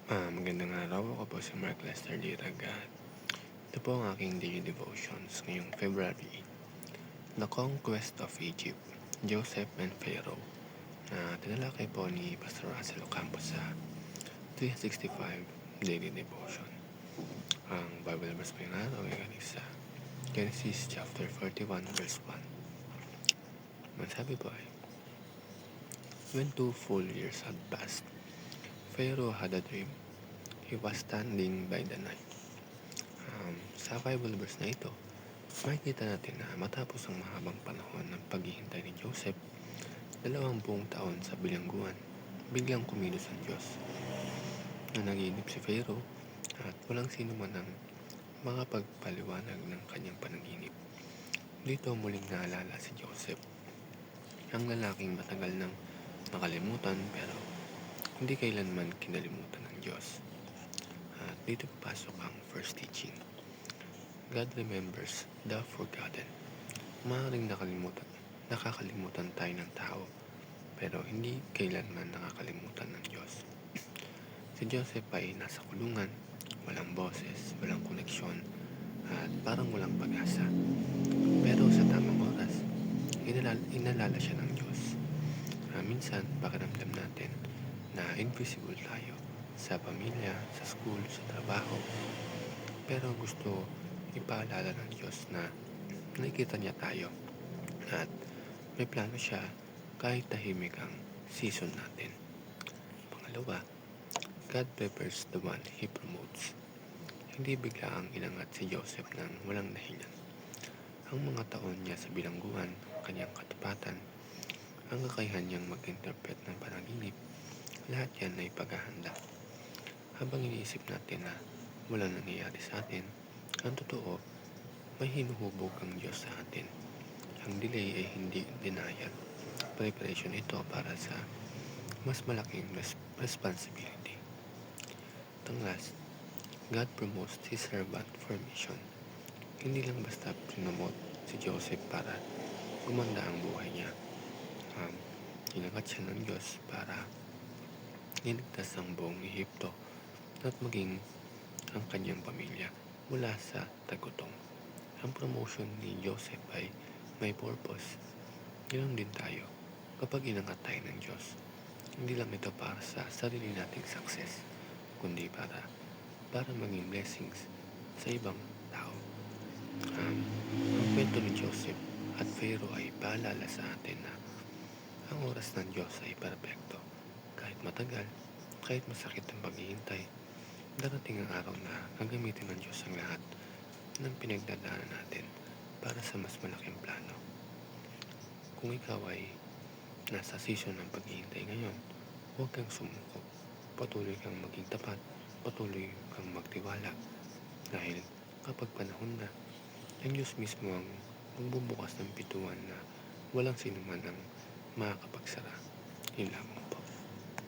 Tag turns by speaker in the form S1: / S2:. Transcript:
S1: Magandang araw. Ako po si Mark Lester Diraga. Ito po ang aking daily devotions ngayong February 8. The Conquest of Egypt, Joseph and Pharaoh, na tinalakay po ni Pastor Russell Ocampo sa 365 Daily Devotion. Ang Bible verse po yung araw ay galing sa Genesis chapter 41 verse 1. Masabi po ay, when 2 full years had passed, Pharaoh had a dream. He was standing by the night. Sa Bible verse na ito, makikita natin na matapos ang mahabang panahon ng paghihintay ni Joseph, 20 taon sa bilangguan, biglang kumilos ang Diyos. Nanaginip si Pharaoh at walang sino man ang makapagpaliwanag ng kanyang panaginip. Dito muling naalala si Joseph, ang lalaking matagal nang nakalimutan pero hindi kailanman kinalimutan ng Diyos. At dito papasok ang first teaching. God remembers the forgotten. Maaaring nakakalimutan tayo ng tao, pero hindi kailanman nakakalimutan ng Diyos. Si Joseph ay nasa kulungan, walang boses, walang koneksyon, at parang walang pag-asa. Pero sa tamang oras, inalala siya ng Diyos. Minsan, pakiramdam natin na invisible tayo sa pamilya, sa school, sa trabaho. Pero gusto ipaalala ng Diyos na nakikita niya tayo at may plano siya kahit tahimik ang season natin. Pangalawa, God prepares the one He promotes. Hindi bigla ang inangat si Joseph ng walang dahilan. Ang mga taon niya sa bilangguan, kanyang katapatan, ang kakayahan niyang mag-interpret ng panaginip, lahat yan ay paghahanda. Habang iniisip natin na walang nangyayari sa atin, ang totoo, may hinuhubog ang Diyos sa atin. Ang delay ay hindi denial. Preparation ito para sa mas malaking responsibility. Last, God promotes His servant for mission. Hindi lang basta promote si Joseph para gumanda ang buhay niya. Inangat siya ng Diyos para iligtas ang buong Ehipto at maging ang kanyang pamilya mula sa tagutong. Ang promotion ni Joseph ay may purpose. Ganoon din tayo kapag inangat tayo ng Diyos. Hindi lang ito para sa sarili nating success, kundi para maging blessings sa ibang tao. Ang kwento ni Joseph at Pharaoh ay paalala sa atin na ang oras ng Diyos ay perpekto. Kahit matagal, kahit masakit ang paghihintay, darating ang araw na gagamitin ng Diyos ang lahat ng pinagdadaanan natin para sa mas malaking plano. Kung ikaw ay nasa season ng paghihintay ngayon, huwag kang sumuko. Patuloy kang maging tapat, patuloy kang magtiwala. Dahil kapag panahon na, ang Diyos mismo ang magbubukas ng pintuan na walang sinuman ang makakapagsara. Yun lamang.